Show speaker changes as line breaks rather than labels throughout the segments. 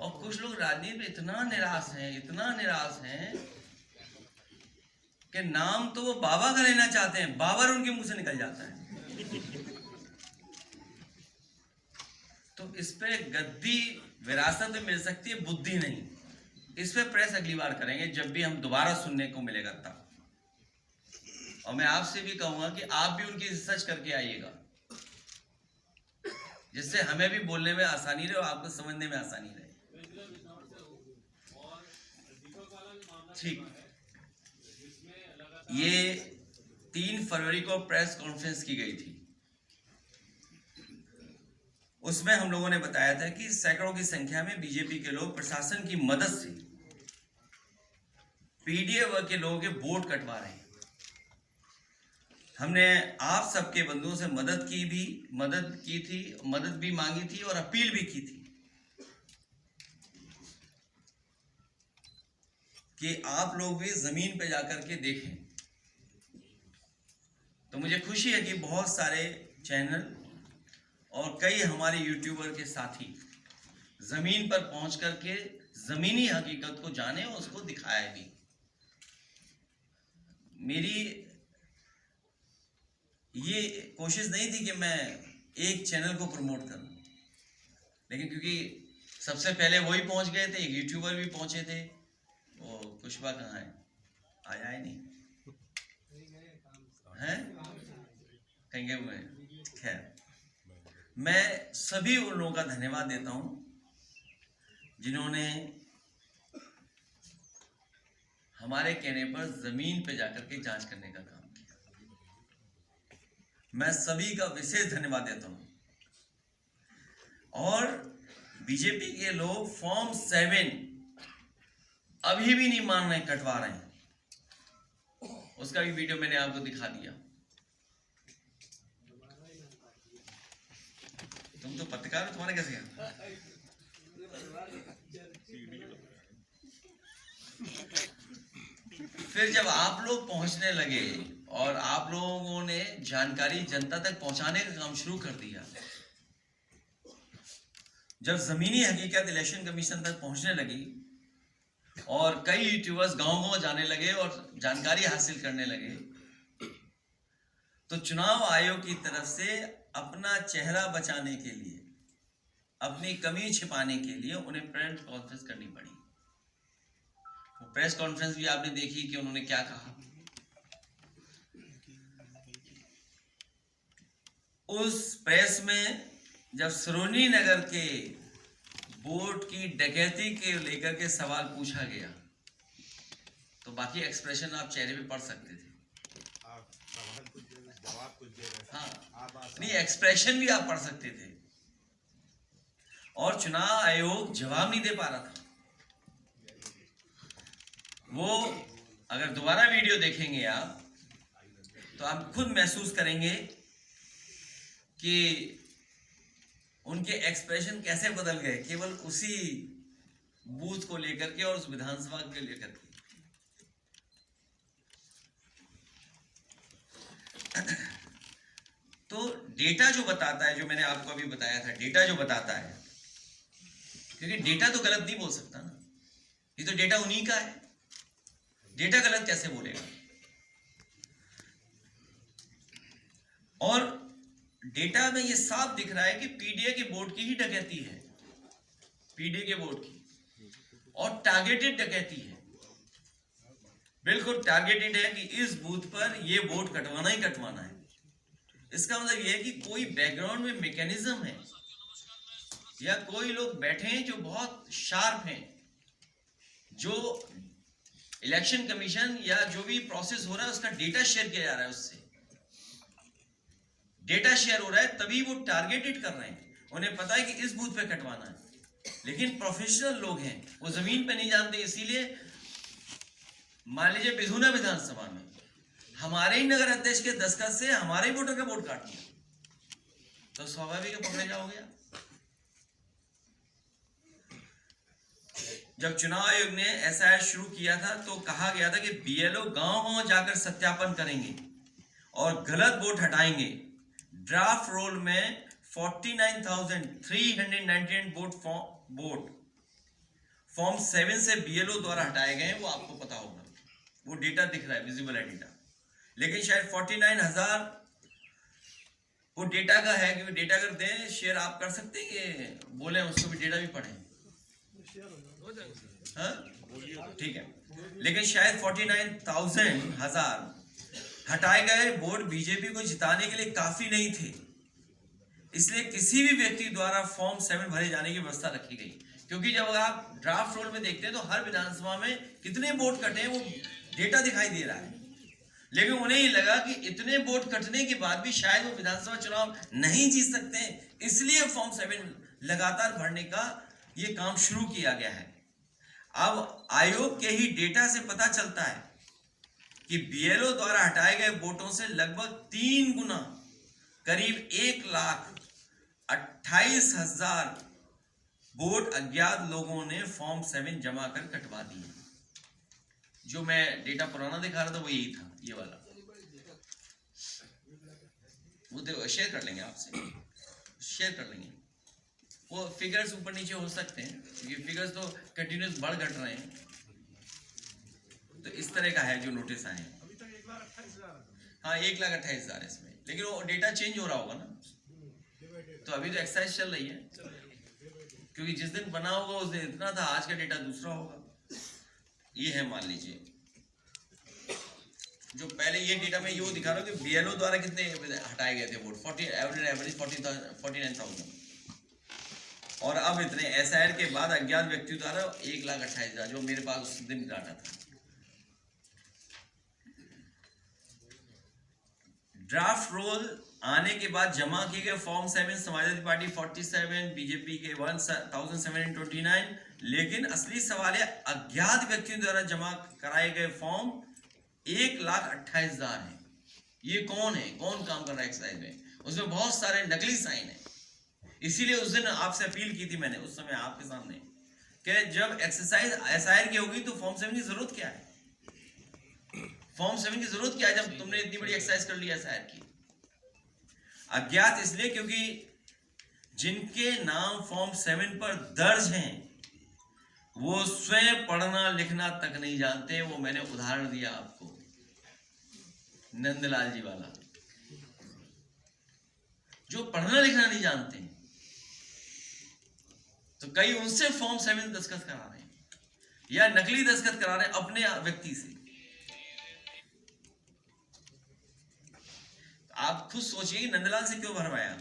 और कुछ लोग राजनीति में इतना निराश हैं कि नाम तो वो बाबा का लेना चाहते हैं, बाबर उनके मुंह से निकल जाता है। तो इस पे गद्दी विरासत में मिल सकती है, बुद्धि नहीं। इस पे प्रेस अगली बार करेंगे जब भी हम दोबारा सुनने को मिलेगा तब। और मैं आपसे भी कहूंगा कि आप भी उनकी रिसर्च करके आइएगा, जिससे हमें भी बोलने में आसानी रहे और आपको समझने में आसानी रहे। ठीक, ये 3 फरवरी को प्रेस कॉन्फ्रेंस की गई थी। उसमें हम लोगों ने बताया था कि सैकड़ों की संख्या में बीजेपी के लोग प्रशासन की मदद से पीडीए वर्ग के लोगों के वोट कटवा रहे हैं। हमने आप सबके बंधुओं से मदद भी मांगी थी और अपील भी की थी कि आप लोग भी जमीन पे जाकर के देखें। तो मुझे खुशी है कि बहुत सारे चैनल और कई हमारे यूट्यूबर के साथी जमीन पर पहुंच करके जमीनी हकीकत को जाने और उसको दिखाया भी। मेरी ये कोशिश नहीं थी कि मैं एक चैनल को प्रमोट करूं, लेकिन क्योंकि सबसे पहले वही पहुंच गए थे, एक यूट्यूबर भी पहुंचे थे। वो कुशवा कहाँ है? आया ही नहीं है, कहीं गए हुए हैं। खैर, मैं सभी उन लोगों का धन्यवाद देता हूं जिन्होंने हमारे कहने पर जमीन पे जाकर के जांच करने का काम किया। मैं सभी का विशेष धन्यवाद देता हूं। और बीजेपी के लोग फॉर्म 7 अभी भी नहीं मान रहे, कटवा रहे हैं। उसका भी वीडियो मैंने आपको दिखा दिया। तुम तो पत्रकार हो, तुम्हारे कैसे हैं? फिर जब आप लोग पहुंचने लगे और आप लोगों ने जानकारी जनता तक पहुंचाने का काम शुरू कर दिया, जब जमीनी हकीकत इलेक्शन कमीशन तक पहुंचने लगी और कई यूट्यूबर्स गांव-गांव जाने लगे और जानकारी हासिल करने लगे, तो चुनाव आयोग की तरफ से अपना चेहरा बचाने के लिए, अपनी कमी छिपाने के लिए उन्हें प्रेस कॉन्फ्रेंस करनी पड़ी। प्रेस कॉन्फ्रेंस भी आपने देखी कि उन्होंने क्या कहा। उस प्रेस में जब सरोजनी नगर के वोट की डकैती के लेकर के सवाल पूछा गया, तो बाकी एक्सप्रेशन आप चेहरे पे पढ़ सकते थे। हाँ, नहीं, एक्सप्रेशन भी आप पढ़ सकते थे। और चुनाव आयोग जवाब नहीं दे पा रहा था। वो अगर दोबारा वीडियो देखेंगे आप, तो आप खुद महसूस करेंगे कि उनके एक्सप्रेशन कैसे बदल गए केवल उसी बूथ को लेकर के और उस विधानसभा के लेकर के। तो डेटा जो बताता है, जो मैंने आपको अभी बताया था, डेटा जो बताता है, क्योंकि डेटा तो गलत नहीं बोल सकता ना, ये तो डेटा उन्हीं का है, डेटा गलत कैसे बोलेगा? और डेटा में ये साफ दिख रहा है कि पीडीए के वोट की ही डकैती है, पीडीए के वोट की, और टारगेटेड डकैती है, बिल्कुल टारगेटेड है कि इस बूथ पर ये वोट कटवाना ही कटवाना है। इसका मतलब ये है कि कोई बैकग्राउंड में मैकेनिज्म है या कोई लोग बैठे हैं जो बहुत शार्प हैं, जो इलेक्शन कमीशन या जो भी प्रोसेस हो रहा है उसका डेटा शेयर किया जा रहा है, उससे डेटा शेयर हो रहा है, तभी वो टारगेटेड कर रहे हैं। उन्हें पता है कि इस बूथ पे कटवाना है, लेकिन प्रोफेशनल लोग हैं, वो जमीन पे नहीं जानते। इसीलिए मान लीजिए बिधुना विधानसभा में हमारे ही नगर अध्यक्ष के दस्तखत से हमारे ही वोटर का वोट काट दिया, तो स्वाभाविक पकड़े जाओगे। जब चुनाव आयोग ने एसआईआर शुरू किया था तो कहा गया था कि बीएलओ गांव-गांव जाकर सत्यापन करेंगे और गलत वोट हटाएंगे। ड्राफ्ट रोल में 49,399 वोट फॉर्म 7 से BLO द्वारा हटाए गए हैं, वो आपको पता होगा, वो डेटा दिख रहा है, विजिबल है डेटा। लेकिन शायद 49,000 वो डेटा का है, क्योंकि डेटा अगर दें शेयर आप कर सकते हैं कि बोले उसको भी डेटा भी पढ़ें, हाँ ठीक है। लेकिन शायद 49,000 हटाए गए वोट बीजेपी को जिताने के लिए काफी नहीं थे, इसलिए किसी भी व्यक्ति द्वारा फॉर्म 7 भरे जाने की व्यवस्था रखी गई। क्योंकि जब आप ड्राफ्ट रोल में देखते हैं तो हर विधानसभा में कितने वोट कटे हैं वो डेटा दिखाई दे रहा है, लेकिन उन्हें ही लगा कि इतने वोट कटने के बाद भी शायद वो विधानसभा चुनाव नहीं जीत सकते हैं, इसलिए फॉर्म 7 लगातार भरने का ये काम शुरू किया गया है। अब आयोग के ही डेटा से पता चलता है कि BLO द्वारा हटाए गए वोटों से लगभग 3 गुना, करीब 1,28,000 वोट अज्ञात लोगों ने फॉर्म 7 जमा कर कटवा दिए। जो मैं डेटा पुराना दिखा रहा था वो यही था, ये वाला, वो शेयर कर लेंगे आपसे, शेयर कर लेंगे। वो फिगर्स ऊपर नीचे हो सकते हैं क्योंकि फिगर्स तो कंटिन्यूस बढ़ घट रहे हैं, तो इस तरह का है जो नोटिस आए हैं। हाँ 1,28,000 इसमें, लेकिन वो डेटा चेंज हो रहा होगा ना, तो अभी तो एक्सरसाइज चल रही है, क्योंकि जिस दिन बना होगा उस दिन इतना था, आज का डेटा दूसरा होगा। ये है, मान लीजिए जो पहले ये डेटा में ये दिखा रहा हूँ कि BLO द्वारा कितने हटाए गए थे वोट, 49,000, और अब इतने SIR के बाद अज्ञात व्यक्ति द्वारा 1,28,000, जो मेरे पास उस दिन डाटा था। ड्राफ्ट रोल आने के बाद जमा किए गए फॉर्म 7 समाजवादी पार्टी 47, बीजेपी के 1,729, लेकिन असली सवाल है अज्ञात व्यक्तियों द्वारा जमा कराए गए फॉर्म 1,28,000 है। ये कौन है, कौन काम कर रहा है एक्साइज में? उसमें बहुत सारे नकली साइन है। इसीलिए उस दिन आपसे अपील की थी मैंने उस समय आपके सामने कि जब एक्सरसाइज SIR की होगी तो फॉर्म 7 की जरूरत क्या है? फॉर्म 7 की जरूरत क्या है जब तुमने इतनी बड़ी एक्सरसाइज कर ली SIR की? अज्ञात इसलिए क्योंकि जिनके नाम फॉर्म 7 पर दर्ज हैं वो स्वयं पढ़ना लिखना तक नहीं जानते। वो मैंने उदाहरण दिया आपको, नंदलाल जी वाला, जो पढ़ना लिखना नहीं जानते हैं, तो कई उनसे फॉर्म 7 दस्तखत करा रहे हैं या नकली दस्तखत करा रहे हैं अपने व्यक्ति से। आप खुद सोचिए कि नंदलाल से क्यों भरवाया।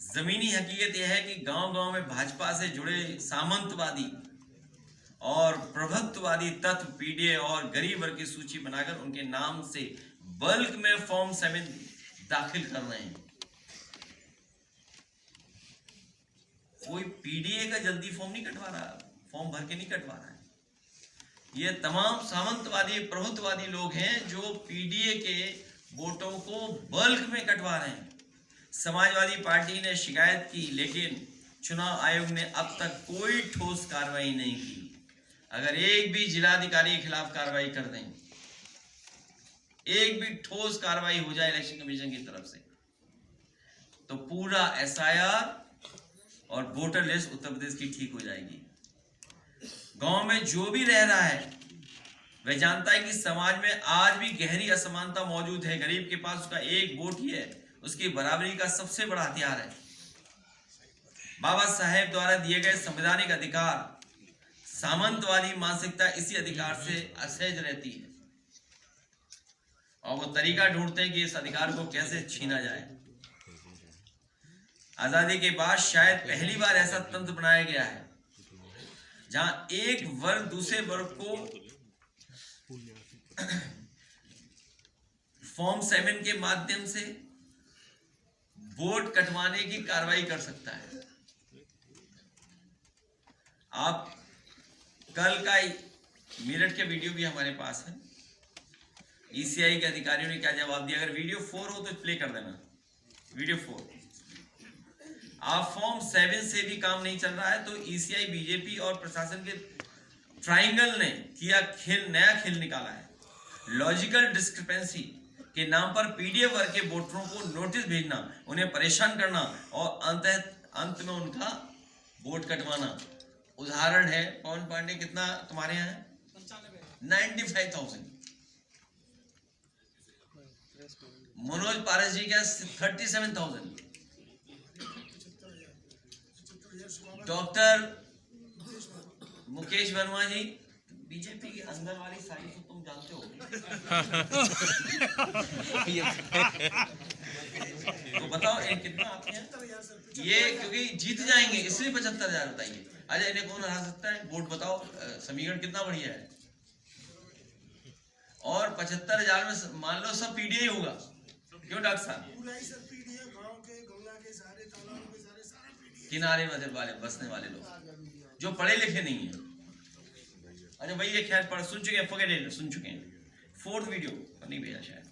जमीनी हकीकत यह है कि गांव-गांव में भाजपा से जुड़े सामंतवादी और प्रभुत्ववादी तत्व PDA और गरीब वर्ग की सूची बनाकर उनके नाम से बल्क में फॉर्म 7 दाखिल कर रहे हैं। कोई PDA का जल्दी फॉर्म नहीं कटवा रहा, फॉर्म भर के नहीं कटवा रहा है। ये तमाम सामंतवादी प्रभुत्ववादी लोग हैं जो PDA के वोटों को बल्क में कटवा रहे हैं। समाजवादी पार्टी ने शिकायत की, लेकिन चुनाव आयोग ने अब तक कोई ठोस कार्रवाई नहीं की। अगर एक भी जिलाधिकारी के खिलाफ कार्रवाई कर दें, एक भी ठोस कार्रवाई हो जाए इलेक्शन कमीशन की तरफ से, तो पूरा SIR और वोटर लिस्ट उत्तर प्रदेश की ठीक हो जाएगी। गांव में जो भी रह रहा है वह जानता है कि समाज में आज भी गहरी असमानता मौजूद है। गरीब के पास उसका एक वोट ही है, उसकी बराबरी का सबसे बड़ा हथियार है। बाबा साहेब द्वारा दिए गए संवैधानिक अधिकार, सामंतवादी मानसिकता इसी अधिकार से असहज रहती है और वो तरीका ढूंढते हैं कि इस अधिकार को कैसे छीना जाए। आजादी के बाद शायद पहली बार ऐसा तंत्र बनाया गया है जहां एक वर्ग दूसरे वर्ग को फॉर्म 7 के माध्यम से वोट कटवाने की कार्रवाई कर सकता है। आप कल का मेरठ के वीडियो भी हमारे पास है, ECI के अधिकारियों ने क्या जवाब दिया। अगर वीडियो 4 हो तो प्ले कर देना, वीडियो 4। आप फॉर्म 7 से भी काम नहीं चल रहा है तो ECI बीजेपी और प्रशासन के ट्राइंगल ने किया खेल, नया खेल निकाला है। लॉजिकल डिस्क्रिपेंसी के नाम पर PDF वर्ग के वोटरों को नोटिस भेजना, उन्हें परेशान करना और अंत में उनका वोट कटवाना। उदाहरण है, पवन पांडे कितना तुम्हारे यहाँ है? 95,000। मनोज पारस जी का 37,000। डॉक्टर मुकेश वर्मा जी, बीजेपी के अंदर वाली सारी तो तुम जानते हो। तो बताओ एक कितना आपके यहाँ? ये क्योंकि जीत जाएंगे इसलिए 75,000 बताइए। अच्छा, इन्हें कौन हरा सकता है? वोट बताओ, समीकरण कितना बढ़िया है। और 75,000 में मान लो सब पीडीए होगा, क्यों डॉक्टर साहब? किनारे वाले बसने वाले लोग जो पढ़े लिखे नहीं है। अच्छा भाई, ये खैर पढ़ सुन चुके हैं, सुन चुके हैं। 4th वीडियो नहीं भेजा शायद।